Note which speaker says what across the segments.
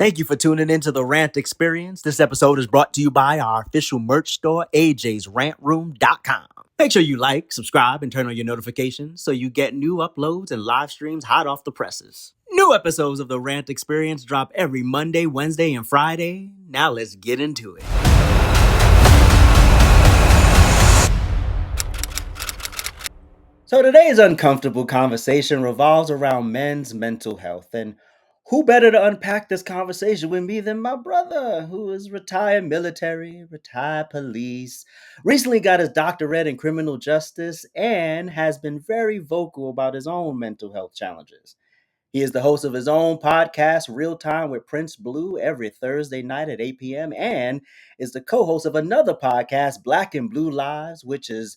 Speaker 1: Thank you for tuning into the RANT Experience. This episode is brought to you by our official merch store, ajsrantroom.com. Make sure you like, subscribe, and turn on your notifications so you get new uploads and live streams hot off the presses. New episodes of the RANT Experience drop every Monday, Wednesday, and Friday. Now let's get into it. So today's uncomfortable conversation revolves around men's mental health. And who better to unpack this conversation with me than my brother, who is retired military, retired police, recently got his doctorate in criminal justice, and has been very vocal about his own mental health challenges. He is the host of his own podcast, Real Time with Prince Blue, every Thursday night at 8 p.m., and is the co host of another podcast, Black and Blue Lives, which is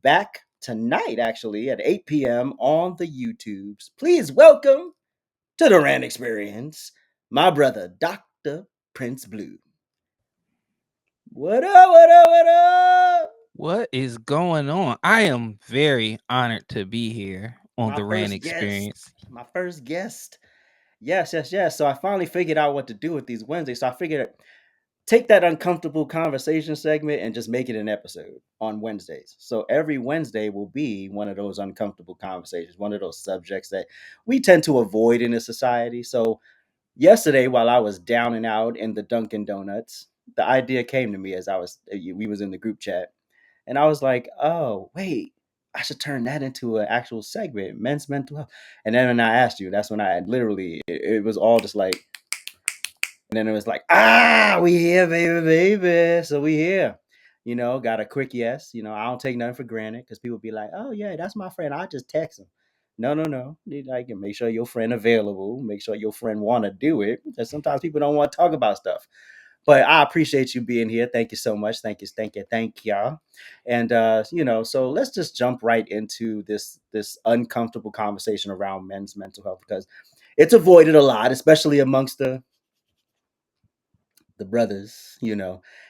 Speaker 1: back tonight, actually, at 8 p.m. on the YouTubes. Please welcome to the RANT Experience, my brother, Dr. Prince Blue. What up, what up, what up?
Speaker 2: What is going on? I am very honored to be here on
Speaker 1: My
Speaker 2: the RAN
Speaker 1: first guest.
Speaker 2: Experience.
Speaker 1: My first guest. Yes, yes, yes. So I finally figured out what to do with these Wednesdays. So I figured take that uncomfortable conversation segment and just make it an episode on Wednesdays. So every Wednesday will be one of those uncomfortable conversations, one of those subjects that we tend to avoid in a society. So yesterday, while I was down and out in the Dunkin' Donuts, the idea came to me as we was in the group chat, and I was like, oh wait, I should turn that into an actual segment, men's mental health. And then when I asked you, that's when I literally it was all just like, and then it was like, we here, baby, baby. So we here. Got a quick yes. I don't take nothing for granted because people be like, oh yeah, that's my friend. I just text him. No, no, no. Like, make sure your friend available. Make sure your friend want to do it. Because sometimes people don't want to talk about stuff. But I appreciate you being here. Thank you so much. Thank you, thank you, thank y'all. And so let's just jump right into this uncomfortable conversation around men's mental health because it's avoided a lot, especially amongst the brothers.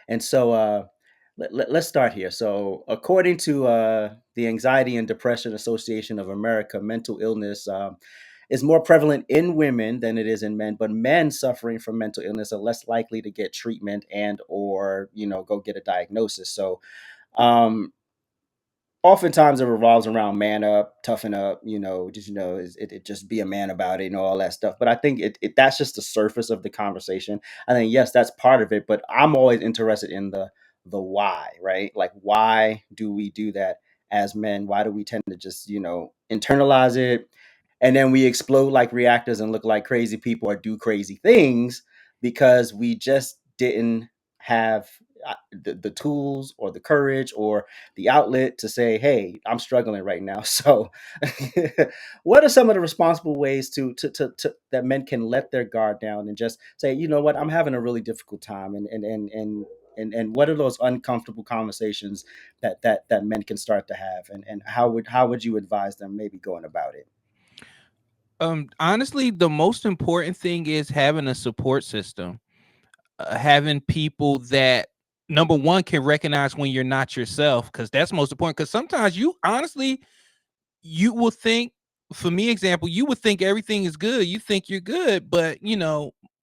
Speaker 1: And so let's start here. So according to the Anxiety and Depression Association of America, mental illness is more prevalent in women than it is in men, but men suffering from mental illness are less likely to get treatment and or go get a diagnosis. So um, oftentimes it revolves around man up, toughen up, it just be a man about it, all that stuff. But I think that's just the surface of the conversation. I think yes, that's part of it, but I'm always interested in the why, right? Like, why do we do that as men? Why do we tend to just internalize it, and then we explode like reactors and look like crazy people or do crazy things because we just didn't have the tools or the courage or the outlet to say, hey, I'm struggling right now. So what are some of the responsible ways to that men can let their guard down and just say, you know what, I'm having a really difficult time, and what are those uncomfortable conversations that men can start to have, and how would you advise them maybe going about it?
Speaker 2: Honestly, the most important thing is having a support system, having people that number one can recognize when you're not yourself, because that's most important. Because sometimes you honestly you will think, for me example, you would think everything is good, you think you're good, but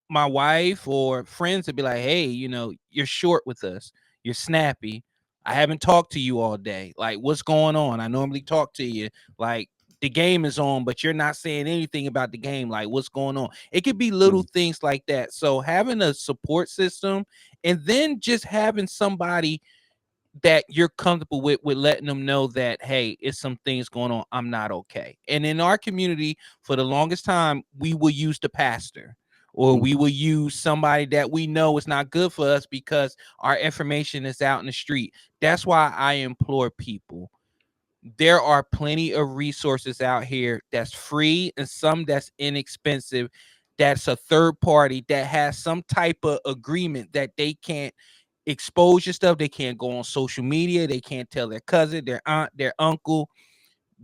Speaker 2: my wife or friends would be like, hey, you're short with us, you're snappy, I haven't talked to you all day, like what's going on, I normally talk to you, like the game is on but you're not saying anything about the game, like what's going on. It could be little
Speaker 1: Mm,
Speaker 2: things like that. So having a support system, and then just having somebody that you're comfortable with letting them know that, hey, it's some things going on, I'm not okay. And in our community, for the longest time, we will use the pastor, or
Speaker 1: mm,
Speaker 2: we will use somebody that we know is not good for us because our information is out in the street. That's why I implore people, there are plenty of resources out here that's free and some that's inexpensive, that's a third party that has some type of agreement that they can't expose your stuff, they can't go on social media, they can't tell their cousin, their aunt, their uncle.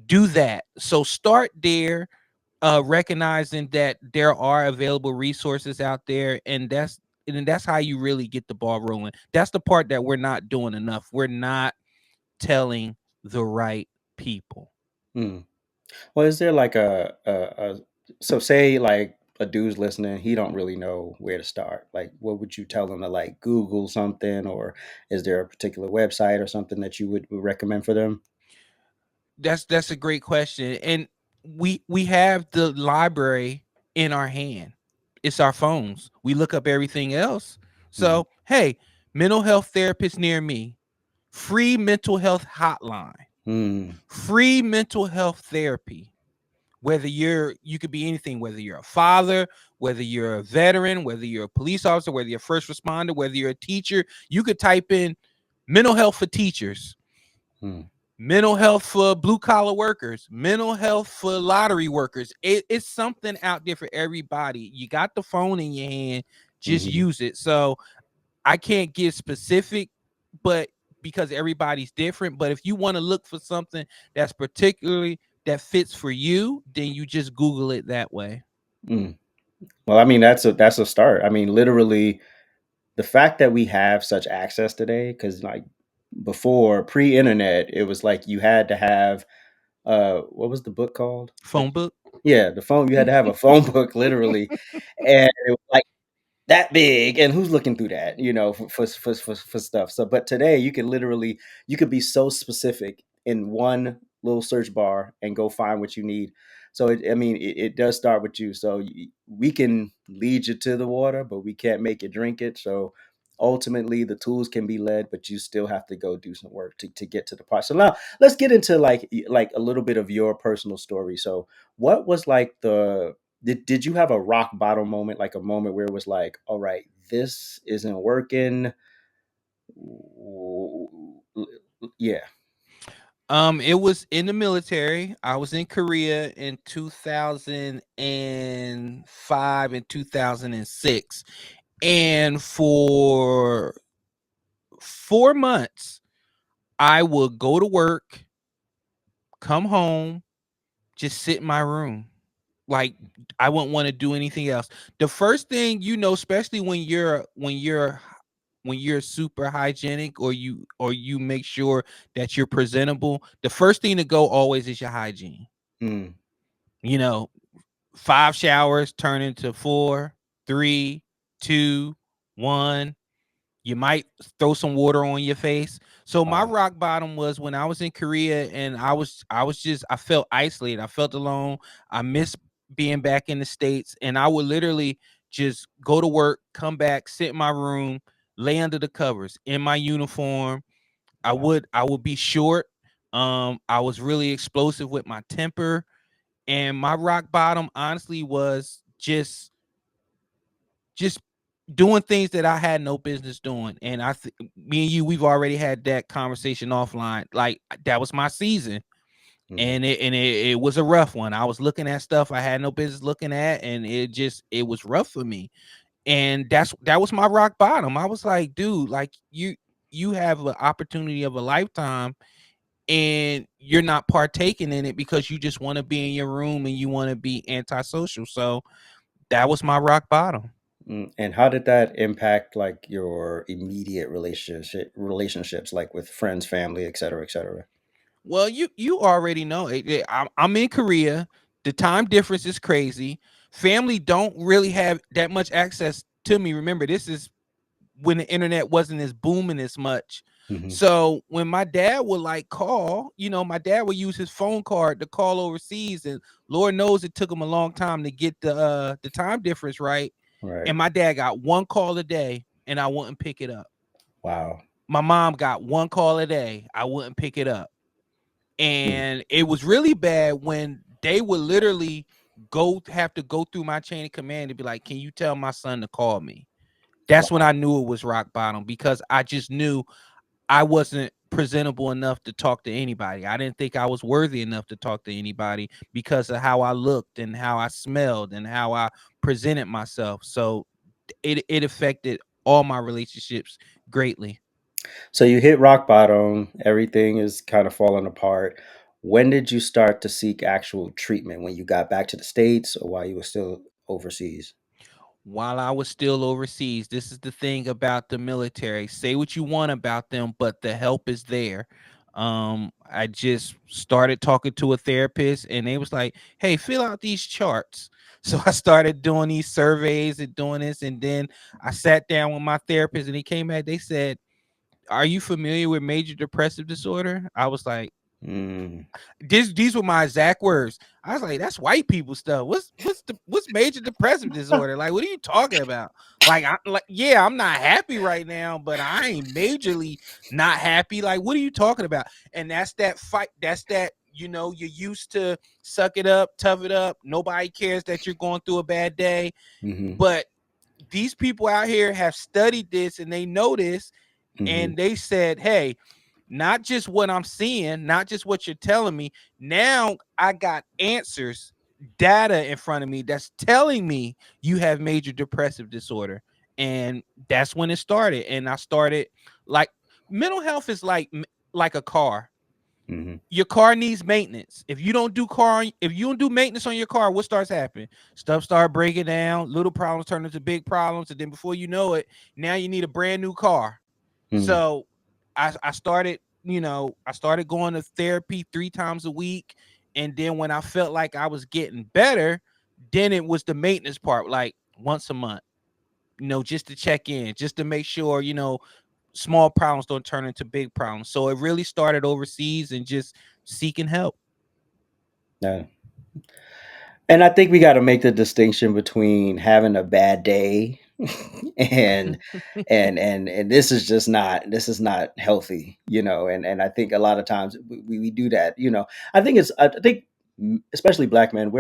Speaker 2: Do that. So start there, recognizing that there are available resources out there, and that's how you really get the ball rolling. That's the part that we're not doing enough. We're not telling the right people.
Speaker 1: mm. Well, is there like a so say like a dude's listening, he don't really know where to start. Like, what would you tell them to like Google something, or is there a particular website or something that you would recommend for them?
Speaker 2: That's a great question. And we have the library in our hand. It's our phones. We look up everything else.
Speaker 1: Mm,
Speaker 2: So, hey, mental health therapist near me, free mental health hotline,
Speaker 1: mm,
Speaker 2: free mental health therapy. Whether you could be anything, whether you're a father, whether you're a veteran, whether you're a police officer, whether you're a first responder, whether you're a teacher, you could type in mental health for teachers,
Speaker 1: mm,
Speaker 2: mental health for blue collar workers, mental health for lottery workers. It's something out there for everybody. You got the phone in your hand, just
Speaker 1: mhm,
Speaker 2: use it. So I can't give specific, but because everybody's different. But if you want to look for something that's particularly that fits for you, then you just Google it that way.
Speaker 1: mm. Well, I mean, that's a start. I mean, literally, the fact that we have such access today, because like before pre-internet, it was like you had to have what was the book called?
Speaker 2: Phone book.
Speaker 1: Yeah, the phone. You had to have a phone book, literally, and it was like that big, and who's looking through that, for stuff. So but today you can literally, you could be so specific in one little search bar and go find what you need. So I mean, it does start with you. So we can lead you to the water, but we can't make you drink it. So ultimately the tools can be led, but you still have to go do some work to get to the part. So now let's get into like a little bit of your personal story. So what was like the did you have a rock bottom moment, like a moment where it was like, all right, this isn't working? Yeah.
Speaker 2: It was in the military. I was in Korea in 2005 and 2006. And for 4 months, I would go to work, come home, just sit in my room. Like I wouldn't want to do anything else. The first thing especially when you're super hygienic, or you make sure that you're presentable, the first thing to go always is your hygiene.
Speaker 1: Mm,
Speaker 2: You know, 5 showers turn into four, three, two, one. You might throw some water on your face. So my
Speaker 1: wow.
Speaker 2: rock bottom was when I was in Korea, and I felt isolated. I felt alone. I miss being back in the States, and I would literally just go to work, come back, sit in my room, lay under the covers in my uniform. I
Speaker 1: Wow.
Speaker 2: would I would be short. I was really explosive with my temper, and my rock bottom honestly was just doing things that I had no business doing. And me and you, we've already had that conversation offline. Like that was my season,
Speaker 1: Mhm.
Speaker 2: and it was a rough one. I was looking at stuff I had no business looking at, and it was rough for me. And that was my rock bottom. I was like, dude, like you have an opportunity of a lifetime, and you're not partaking in it because you just want to be in your room and you want to be antisocial. So that was my rock bottom.
Speaker 1: And how did that impact like your immediate relationships, like with friends, family, et cetera, et cetera?
Speaker 2: Well, you already know it. I'm in Korea. The time difference is crazy. Family don't really have that much access to me. Remember, this is when the internet wasn't as booming as much.
Speaker 1: Hmm.
Speaker 2: So when my dad would like call, my dad would use his phone card to call overseas, and Lord knows it took him a long time to get the time difference right.
Speaker 1: Right.
Speaker 2: And my dad got one call a day, and I wouldn't pick it up.
Speaker 1: Wow.
Speaker 2: My mom got one call a day, I wouldn't pick it up.
Speaker 1: Mm.
Speaker 2: And it was really bad when they would literally have to go through my chain of command to be like, can you tell my son to call me? That's when
Speaker 1: Wow.
Speaker 2: I knew it was rock bottom, because I just knew I wasn't presentable enough to talk to anybody. I didn't think I was worthy enough to talk to anybody because of how I looked and how I smelled and how I presented myself. So it affected all my relationships greatly.
Speaker 1: So you hit rock bottom, everything is kind of falling apart. When did you start to seek actual treatment? When you got back to the States or while you were still overseas?
Speaker 2: While I was still overseas, this is the thing about the military. Say what you want about them, but the help is there. I just started talking to a therapist, and they was like, "Hey, fill out these charts." So I started doing these surveys and doing this, and then I sat down with my therapist, and he came back. They said, "Are you familiar with major depressive disorder?" I was like,
Speaker 1: Mm,
Speaker 2: these were my exact words. I was like, "That's white people stuff. What's major depressive disorder? Like, what are you talking about? Like, yeah, I'm not happy right now, but I ain't majorly not happy. Like, what are you talking about?" And that's that fight. That's that. You're used to suck it up, tough it up. Nobody cares that you're going through a bad day,
Speaker 1: mhm,
Speaker 2: but these people out here have studied this and they know this,
Speaker 1: mhm,
Speaker 2: and they said, "Hey, not just what I'm seeing, not just what you're telling me. Now I got answers, data in front of me that's telling me you have major depressive disorder." And that's when it started. And I started, like, mental health is like a car.
Speaker 1: mhm,
Speaker 2: Your car needs maintenance. If you don't do maintenance on your car, what starts happening? Stuff start breaking down, little problems turn into big problems, and then before you know it, now you need a brand new car.
Speaker 1: mm.
Speaker 2: So I started, I started going to therapy 3 times a week. And then when I felt like I was getting better, then it was the maintenance part, like once a month, just to check in, just to make sure, small problems don't turn into big problems. So it really started overseas and just seeking help.
Speaker 1: Yeah. And I think we got to make the distinction between having a bad day and and this is not healthy, and I think a lot of times we do that, I think especially black men,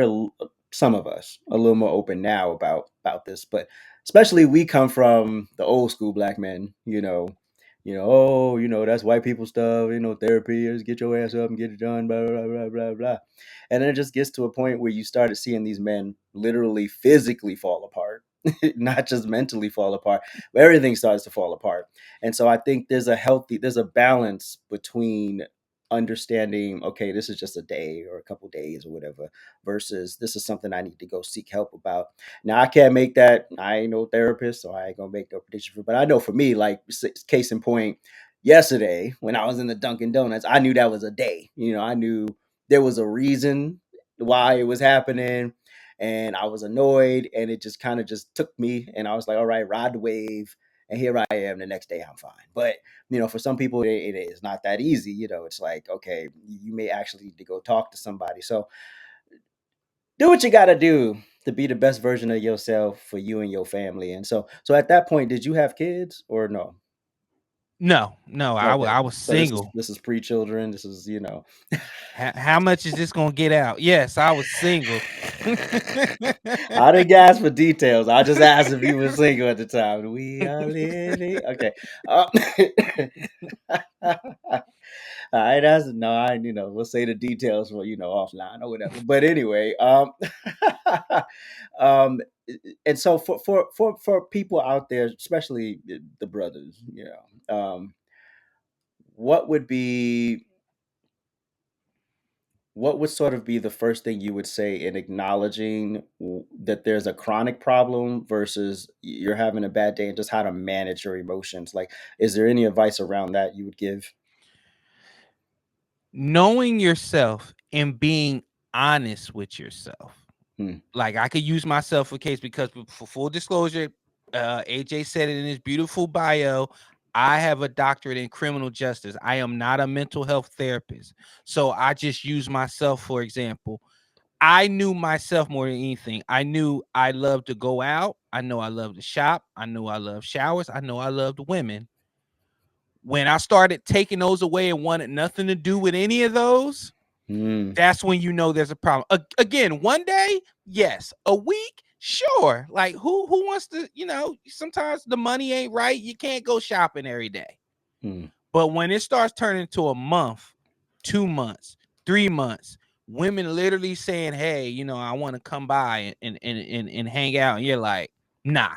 Speaker 1: some of us a little more open now about this, but especially we come from the old school black men, oh, that's white people stuff, therapy is get your ass up and get it done, blah blah blah blah blah. And then it just gets to a point where you started seeing these men literally physically fall apart, not just mentally fall apart, but everything starts to fall apart. And so I think there's a balance between understanding, okay, this is just a day or a couple days or whatever, versus this is something I need to go seek help about. Now I can't make that. I ain't no therapist, so I ain't gonna make no prediction for. But I know for me, like case in point, yesterday when I was in the Dunkin' Donuts, I knew that was a day. I knew there was a reason why it was happening, and I was annoyed, and it just kind of just took me, and I was like, all right, ride the wave. And here I am the next day, I'm fine. But for some people, it is not that easy. It's like, okay, you may actually need to go talk to somebody. So do what you got to do to be the best version of yourself for you and your family. And so at that point, did you have kids or no?
Speaker 2: No, no,
Speaker 1: Okay,
Speaker 2: I was
Speaker 1: so this is
Speaker 2: single.
Speaker 1: this is pre-children. This is
Speaker 2: How much is this gonna get out? Yes, I was single.
Speaker 1: I didn't ask for details. I just asked if you were single at the time. We are living. Okay. I that's no, I we'll say the details for offline or whatever. But anyway, um, and so for people out there, especially the brothers, what would be what would sort of be the first thing you would say in acknowledging that there's a chronic problem versus you're having a bad day, and just how to manage your emotions? Like, is there any advice around that you would give?
Speaker 2: Knowing yourself and being honest with yourself.
Speaker 1: Hmm.
Speaker 2: Like, I could use myself for case, because for full disclosure, AJ said it in his beautiful bio. I have a doctorate in criminal justice. I am not a mental health therapist. So I just use myself for example. I knew myself more than anything. I knew I loved to go out. I know I love to shop. I know I love showers. I know I loved women. When I started taking those away and wanted nothing to do with any of those,
Speaker 1: Hmm.
Speaker 2: that's when you know there's a problem. Again, one day, yes. A week, sure. Like, who wants to, sometimes the money ain't right. You can't go shopping every day.
Speaker 1: Hmm.
Speaker 2: But when it starts turning to a month, 2 months, 3 months, women literally saying, "Hey, I want to come by and hang out," and you're like, "Nah."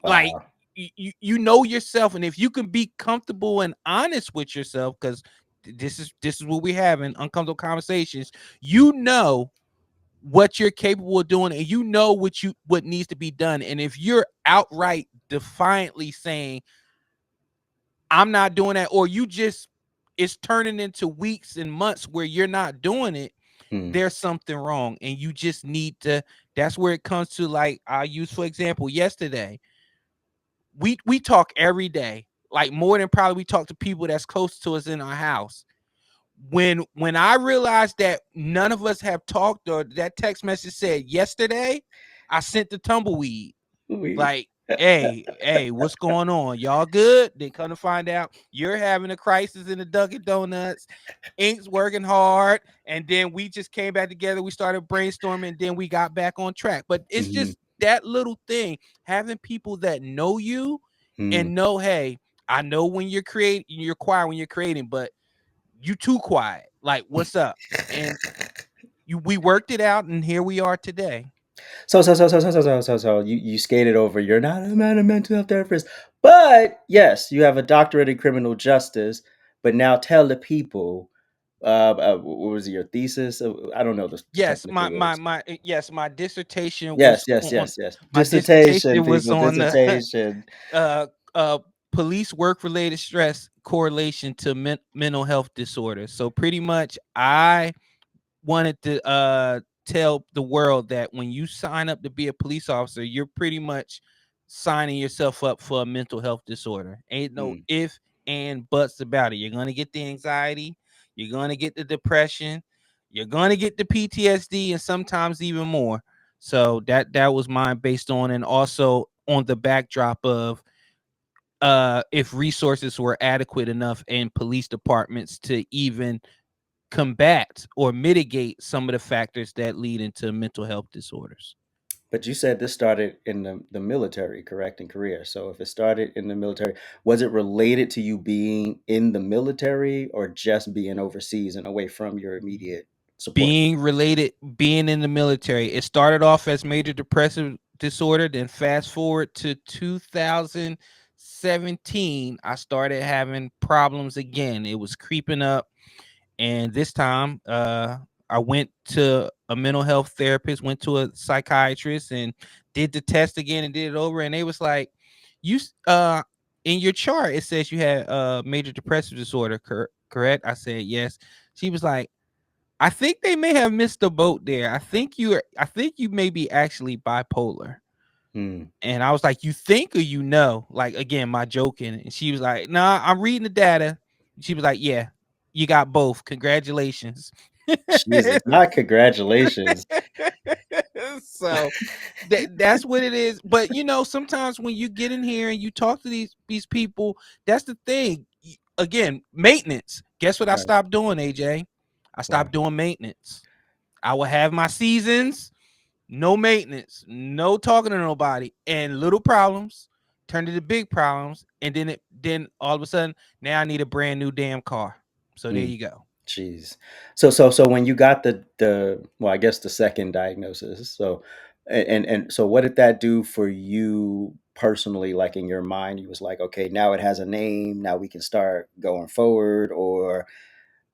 Speaker 2: Like,
Speaker 1: Wow.
Speaker 2: you know yourself, and if you can be comfortable and honest with yourself, because this is what we're having, uncomfortable conversations. You know what you're capable of doing, and you know what needs to be done. And if you're outright defiantly saying, "I'm not doing that," or you just it's turning into weeks and months where you're not doing it,
Speaker 1: Mm.
Speaker 2: there's something wrong, and you just need to. That's where it comes to, like, I use for example yesterday. We talk every day, like more than probably we talk to people that's close to us in our house. When I realized that none of us have talked, or that text message said yesterday, I sent the tumbleweed.
Speaker 1: We
Speaker 2: Like, hey, what's going on? Y'all good? Then come to find out, you're having a crisis in the Dunkin' Donuts. Ink's working hard, and then we just came back together. We started brainstorming, and then we got back on track. But it's
Speaker 1: Mhm.
Speaker 2: just that little thing, having people that know you
Speaker 1: Mm.
Speaker 2: and know, hey, I know when you're creating, you're quiet when you're creating, but you too quiet. Like, what's up? And we worked it out, and here we are today.
Speaker 1: So you skated over. You're not a man of mental health therapist, but yes, you have a doctorate in criminal justice. But now tell the people, what was it, your thesis? I don't know the
Speaker 2: Yes,
Speaker 1: technical words.
Speaker 2: yes, my dissertation was
Speaker 1: Yes, yes,
Speaker 2: on
Speaker 1: yes, yes.
Speaker 2: my
Speaker 1: Dissertation,
Speaker 2: dissertation was
Speaker 1: people,
Speaker 2: on the
Speaker 1: dissertation.
Speaker 2: uh police work related stress correlation to mental health disorders. So pretty much I wanted to tell the world that when you sign up to be a police officer, you're pretty much signing yourself up for a mental health disorder. Ain't no
Speaker 1: Mm.
Speaker 2: if and buts about it. You're gonna get the anxiety, you're gonna get the depression, you're gonna get the PTSD, and sometimes even more. So that was mine, based on, and also on the backdrop of if resources were adequate enough in police departments to even combat or mitigate some of the factors that lead into mental health disorders.
Speaker 1: But you said this started in the military, correct, in Korea. So if it started in the military, was it related to you being in the military or just being overseas and away from your immediate support?
Speaker 2: Being in the military, it started off as major depressive disorder. Then fast forward to 2017, I started having problems again. It was creeping up, and this time I went to a mental health therapist, went to a psychiatrist, and did the test again and did it over, and they was like, you in your chart it says you had major depressive disorder, correct? I said yes. She was like, I think they may have missed the boat there. I think you may be actually bipolar.
Speaker 1: Hmm.
Speaker 2: And I was like, you think or you know? Like, again, my joking. And she was like, nah, I'm reading the data. She was like, yeah, you got both. Congratulations.
Speaker 1: Jesus, not congratulations.
Speaker 2: So that's what it is. But sometimes when you get in here and you talk to these people, that's the thing. Again, maintenance. Guess what I
Speaker 1: Right.
Speaker 2: stopped doing, AJ? I
Speaker 1: Wow.
Speaker 2: stopped doing maintenance. I will have my seasons, no maintenance, no talking to nobody, and little problems turn into big problems, and then all of a sudden now I need a brand new damn car. So there
Speaker 1: Mm.
Speaker 2: you go.
Speaker 1: Jeez. So when you got the well, I guess the second diagnosis. So and so what did that do for you personally, like in your mind? You was like, okay, now it has a name. Now we can start going forward. Or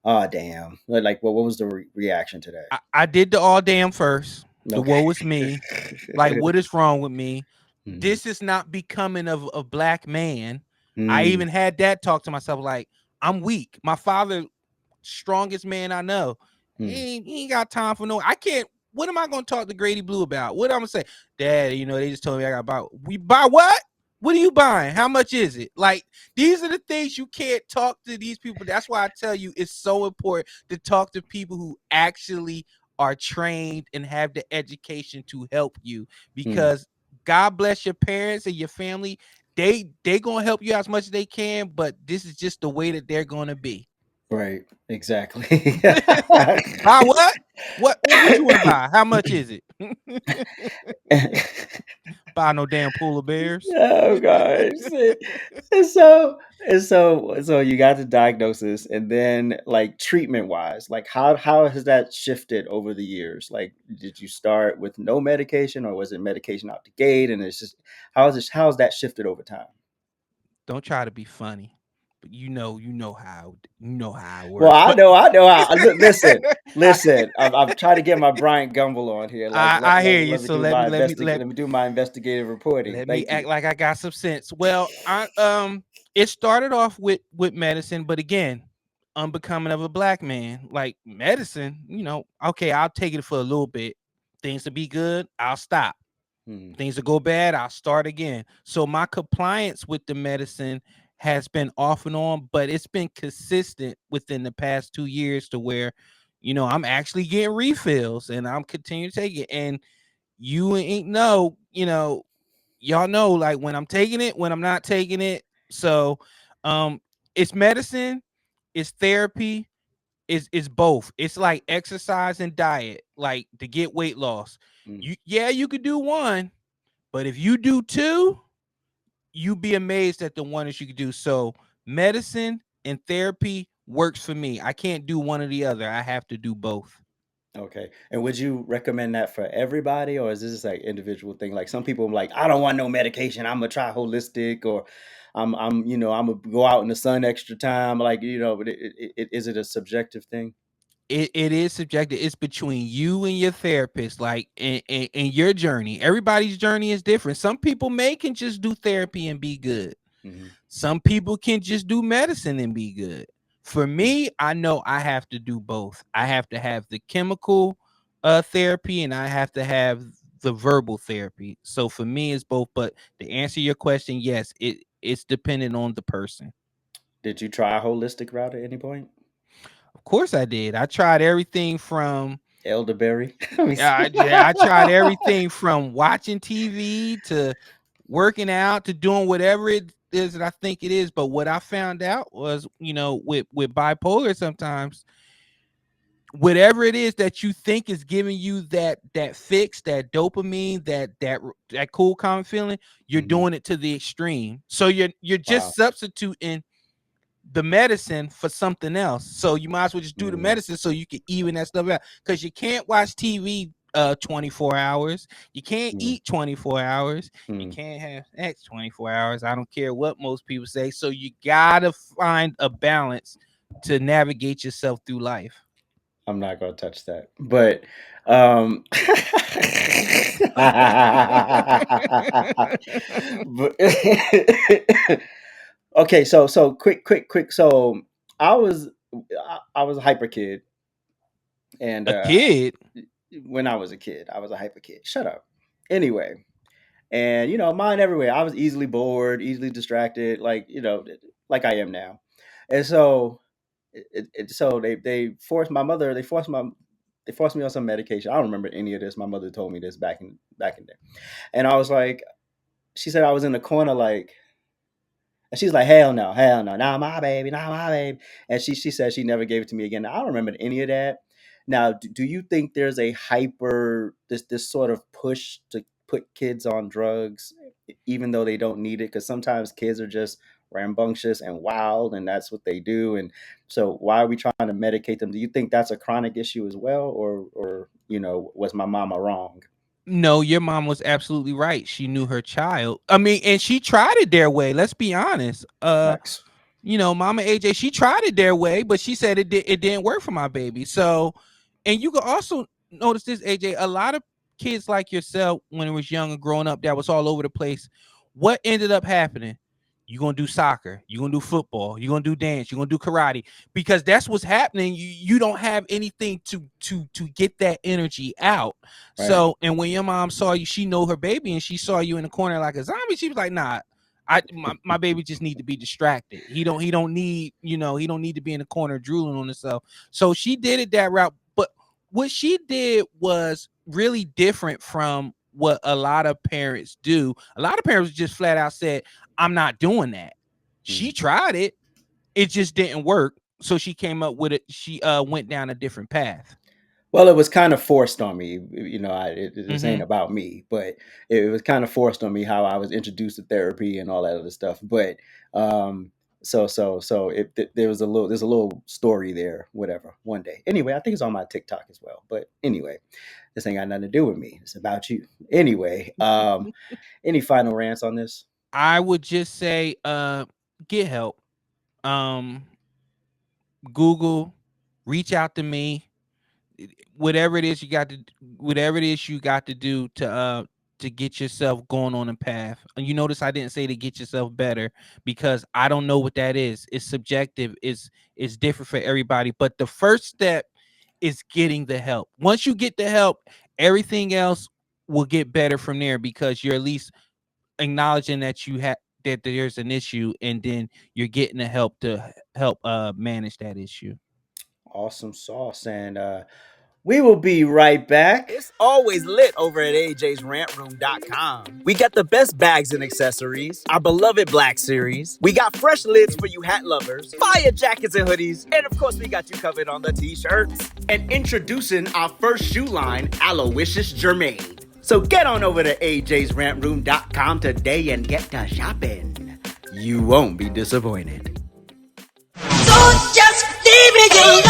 Speaker 1: oh damn, like what was the reaction to that?
Speaker 2: I did the all damn first. The
Speaker 1: Okay.
Speaker 2: woe is me. Like, what is wrong with me?
Speaker 1: Mm.
Speaker 2: This is not becoming of a black man. I
Speaker 1: Mm.
Speaker 2: even had that talk to myself, like, I'm weak. My father, strongest man I know.
Speaker 1: Mm.
Speaker 2: He ain't got time for no. I can't. What am I gonna talk to Grady Blue about? What I'm gonna say, Dad? They just told me I got to buy. We buy what? What are you buying? How much is it? Like, these are the things you can't talk to these people. That's why I tell you it's so important to talk to people who actually are trained and have the education to help you.
Speaker 1: Mm.
Speaker 2: Because God bless your parents and your family. They gonna help you as much as they can, but this is just the way that they're gonna be.
Speaker 1: Right. Exactly.
Speaker 2: Buy what? What you want to buy? How much is it? Buy no damn polar bears.
Speaker 1: Oh gosh. And so you got the diagnosis, and then like treatment wise, like how has that shifted over the years? Like did you start with no medication, or was it medication out the gate? And it's just how's that shifted over time?
Speaker 2: Don't try to be funny, but you know how it
Speaker 1: Well,
Speaker 2: works.
Speaker 1: I
Speaker 2: But
Speaker 1: know, I know how. Listen,
Speaker 2: I,
Speaker 1: listen. I'm trying to get my Bryant Gumbel on here. Like,
Speaker 2: I hear you.
Speaker 1: let me
Speaker 2: So
Speaker 1: do my
Speaker 2: let
Speaker 1: let me do my investigative reporting.
Speaker 2: let me
Speaker 1: Thank
Speaker 2: act
Speaker 1: you.
Speaker 2: like I got some sense. Well, it started off with medicine, but again, unbecoming of a black man. Like medicine, okay, I'll take it for a little bit. Things to be good, I'll stop.
Speaker 1: Mm,
Speaker 2: Things to go bad, I'll start again. So my compliance with the medicine has been off and on, but it's been consistent within the past 2 years to where, I'm actually getting refills and I'm continuing to take it. And you ain't know, y'all know like when I'm taking it, when I'm not taking it. So um it's medicine, it's therapy, it's both. It's like exercise and diet, like to get weight loss.
Speaker 1: mm.
Speaker 2: You could do one, but if you do two, you'd be amazed at the one that you could do. So medicine and therapy works for me. I can't do one or the other. I have to do both.
Speaker 1: Okay. And would you recommend that for everybody, or is this just like individual thing? Like some people are like, I don't want no medication. I'm gonna try holistic, or I'm gonna go out in the sun extra time. Like, but is it a subjective thing?
Speaker 2: It is subjective. It's between you and your therapist, like in your journey. Everybody's journey is different. Some people can just do therapy and be good.
Speaker 1: Hmm.
Speaker 2: Some people can just do medicine and be good. For me, I know I have to do both. I have to have the chemical therapy and I have to have the verbal therapy. So for me, it's both. But to answer your question, yes, it's dependent on the person.
Speaker 1: Did you try a holistic route at any point?
Speaker 2: Of course, I did. I tried everything from
Speaker 1: Elderberry. Let me see.
Speaker 2: yeah, I tried everything from watching TV to working out to doing whatever it is that I think it is. But what I found out was, with bipolar, sometimes whatever it is that you think is giving you that fix, that dopamine, that cool, calm feeling, you're
Speaker 1: Hmm.
Speaker 2: doing it to the extreme. So you're
Speaker 1: Wow.
Speaker 2: just substituting the medicine for something else. So you might as well just do the
Speaker 1: Mm,
Speaker 2: medicine so you can even that stuff out. Because you can't watch TV 24 hours. You can't
Speaker 1: mm,
Speaker 2: eat 24 hours. You
Speaker 1: mm.
Speaker 2: can't have sex 24 hours. I don't care what most people say. So you gotta find a balance to navigate yourself through life.
Speaker 1: I'm not gonna touch that. But but okay, so quick. So I was I was a hyper kid, and
Speaker 2: A kid.
Speaker 1: when I was a kid, I was a hyper kid. Shut up. Anyway, and mine everywhere. I was easily bored, easily distracted, like like I am now. And so so they forced my mother. They forced me on some medication. I don't remember any of this. My mother told me this back in there, and I was like, she said I was in the corner like. And she's like, hell no, not my baby, not my baby. And she said she never gave it to me again. I don't remember any of that. Now, do you think there's a this sort of push to put kids on drugs, even though they don't need it? Because sometimes kids are just rambunctious and wild, and that's what they do. And so, why are we trying to medicate them? Do you think that's a chronic issue as well, or was my mama wrong?
Speaker 2: No, your mom was absolutely right. She knew her child. I mean, and she tried it their way. Let's be honest.
Speaker 1: Facts.
Speaker 2: Mama AJ, she tried it their way, but she said it didn't work for my baby. So, and you can also notice this, AJ, a lot of kids like yourself when it was young and growing up that was all over the place. What ended up happening? You're gonna do soccer, you're gonna do football, you're gonna do dance, you're gonna do karate, because that's what's happening. You don't have anything to get that energy out.
Speaker 1: Right.
Speaker 2: So, and when your mom saw you, she know her baby, and she saw you in the corner like a zombie. She was like, "Nah, my baby just need to be distracted. He don't need he don't need to be in the corner drooling on himself." So she did it that route. But what she did was really different from what a lot of parents do. A lot of parents just flat out said, "I'm not doing that." She
Speaker 1: Mm.
Speaker 2: tried it, it just didn't work. So she came up with it. She went down a different path.
Speaker 1: Well, it was kind of forced on me. This ain't
Speaker 2: Hmm.
Speaker 1: about me, but it was kind of forced on me how I was introduced to therapy and all that other stuff. But um, there's a little story there, whatever. One day, anyway, I think it's on my TikTok as well. But anyway, this ain't got nothing to do with me. It's about you. Anyway, any final rants on this?
Speaker 2: I would just say, get help. Um, Google, reach out to me. Whatever it is you got to, whatever it is you got to do to get yourself going on a path. And you notice I didn't say to get yourself better, because I don't know what that is. It's subjective. It's different for everybody. But the first step is getting the help. Once you get the help, everything else will get better from there, because you're at least acknowledging that you have that there's an issue, and then you're getting the help to help manage that issue.
Speaker 1: Awesome sauce. And we will be right back.
Speaker 3: It's always lit over at ajsrantroom.com. We got the best bags and accessories, our beloved Black Series. We got fresh lids for you hat lovers, fire jackets and hoodies, and of course we got you covered on the t-shirts.
Speaker 1: And introducing our first shoe line, Aloysius Germain. So get on over to ajsrantroom.com today and get to shopping. You won't be disappointed.
Speaker 4: Don't just leave me alone.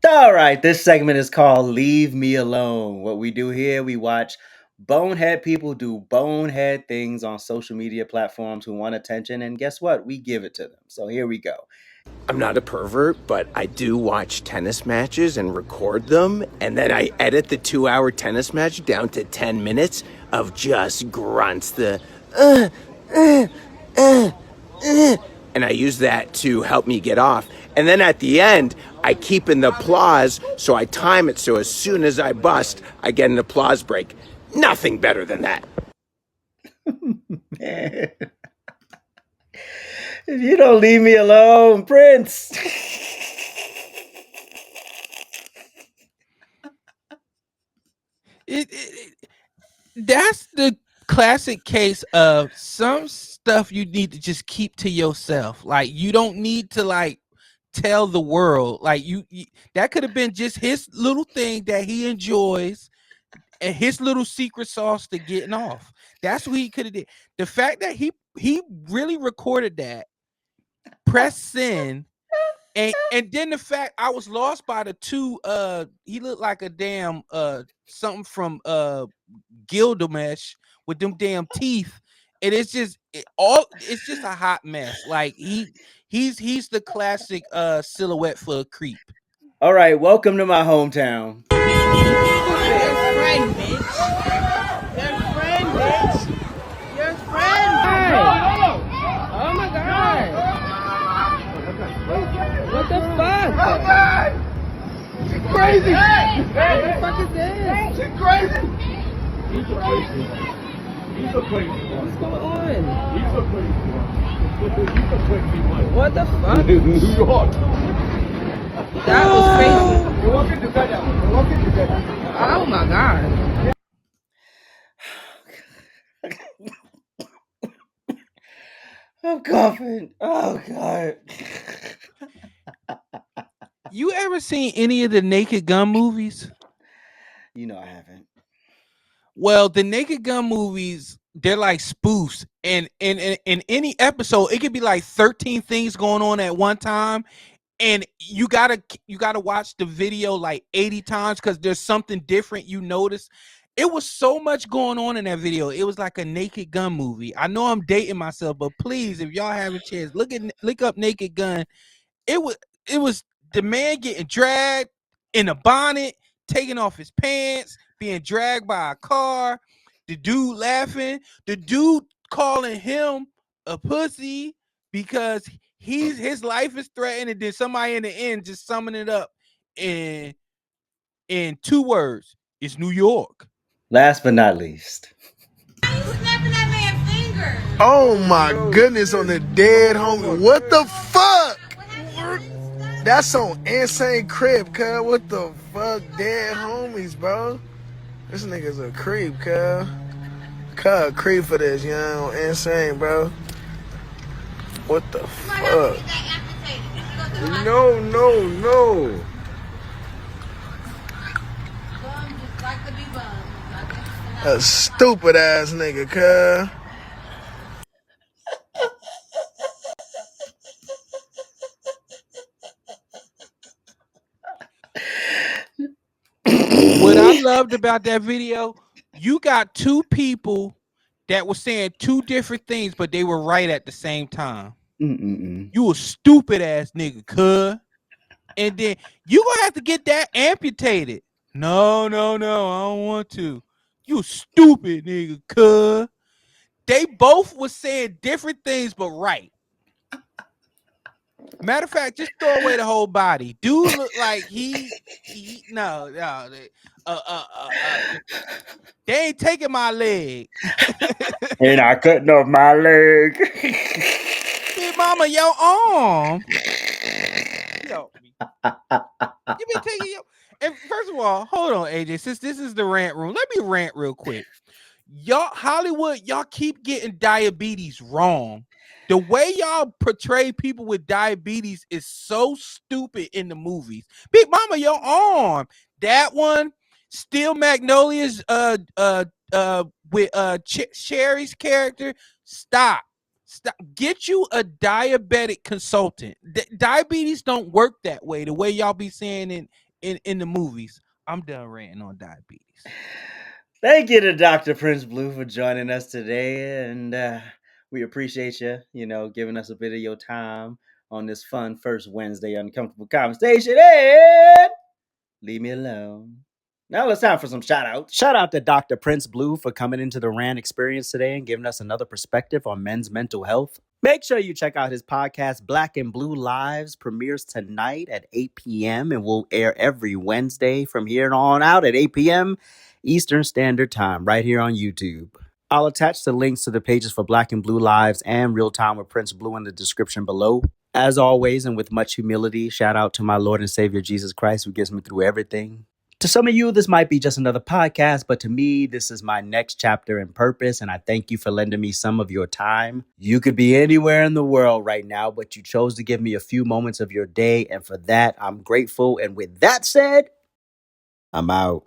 Speaker 1: All right, this segment is called Leave Me Alone. What we do here, we watch bonehead people do bonehead things on social media platforms who want attention, and guess what? We give it to them. So here we go.
Speaker 5: I'm not a pervert, but I do watch tennis matches and record them, and then I edit the 2-hour tennis match down to 10 minutes of just grunts, and I use that to help me get off. And then at the end, I keep in the applause, so I time it so as soon as I bust, I get an applause break. Nothing better than that.
Speaker 1: If you don't leave me alone, Prince.
Speaker 2: That's the classic case of some stuff you need to just keep to yourself. Like, you don't need to like tell the world. Like, you that could have been just his little thing that he enjoys, and his little secret sauce to getting off. That's what he could have did. The fact that he really recorded that, press send, and then the fact I was lost by the two. He looked like a damn something from Gilgamesh with them damn teeth. And it's just it's just a hot mess. Like, he's the classic silhouette for a creep.
Speaker 1: All right, welcome to my hometown.
Speaker 2: Oh my god! What the fuck?
Speaker 6: She's crazy!
Speaker 2: What the fuck is this?
Speaker 6: She's crazy! He's a crazy one. He's a crazy one.
Speaker 2: What's going on?
Speaker 6: He's a crazy one. He's a crazy one.
Speaker 2: What the fuck?
Speaker 6: New York.
Speaker 2: That was crazy.
Speaker 6: You're walking to bed now. You're walking to bed now.
Speaker 2: Oh my god.
Speaker 1: I'm coughing. Oh god.
Speaker 2: You ever seen any of the Naked Gun movies?
Speaker 1: You know I haven't.
Speaker 2: Well, the Naked Gun movies, they're like spoofs, and in any episode, it could be like 13 things going on at one time, and you gotta watch the video like 80 times because there's something different you notice. It was so much going on in that video. It was like a Naked Gun movie. I know I'm dating myself, but please, if y'all have a chance, look up Naked Gun. It was the man getting dragged in a bonnet, taking off his pants, being dragged by a car, the dude laughing, the dude calling him a pussy because his life is threatened, and then somebody in the end just summing it up in 2 words. It's New York.
Speaker 1: Last but not least.
Speaker 4: Snapping that man's finger.
Speaker 7: Oh my goodness, on the dead homie. What the fuck? That's on Insane Crib, cuz. What the fuck? Dead homies, bro. This nigga's a creep, cuz. Cuz, creep for this, you know? Insane, bro. What the fuck? No. A stupid ass nigga, cuz.
Speaker 2: What I loved about that video, you got two people that were saying two different things, but they were right at the same time.
Speaker 1: Mm-mm-mm.
Speaker 2: You a stupid ass nigga, cuz. and then you gonna have to get that amputated. No, I don't want to. You stupid nigga, cuz. They both was saying different things, but right. Matter of fact, just throw away the whole body. Dude look like he no. They ain't taking my leg.
Speaker 1: And I cutting off my leg.
Speaker 2: Big mama, your arm. Yo, you been taking your. And first of all, hold on, AJ. Since this is the rant room, let me rant real quick. Y'all, Hollywood, y'all keep getting diabetes wrong. The way y'all portray people with diabetes is so stupid in the movies. Big Mama, your arm. That one, Steel Magnolias, with Sherry's character. Stop. Get you a diabetic consultant. Diabetes don't work that way. The way y'all be saying in the movies. I'm done ranting on diabetes.
Speaker 1: Thank you to Dr. Prince Blue for joining us today, and we appreciate you, giving us a bit of your time on this fun first Wednesday uncomfortable conversation. And leave me alone. Now it's time for some shout outs.
Speaker 3: Shout out to Dr. Prince Blue for coming into the RANT Experience today and giving us another perspective on men's mental health. Make sure you check out his podcast, Black and Blue Lives, premieres tonight at 8 p.m. and will air every Wednesday from here on out at 8 p.m. Eastern Standard Time, right here on YouTube. I'll attach the links to the pages for Black and Blue Lives and Real Time with Prince Blue in the description below. As always, and with much humility, shout out to my Lord and Savior Jesus Christ, who gets me through everything. To some of you, this might be just another podcast, but to me, this is my next chapter in purpose, and I thank you for lending me some of your time. You could be anywhere in the world right now, but you chose to give me a few moments of your day, and for that, I'm grateful. And with that said, I'm out.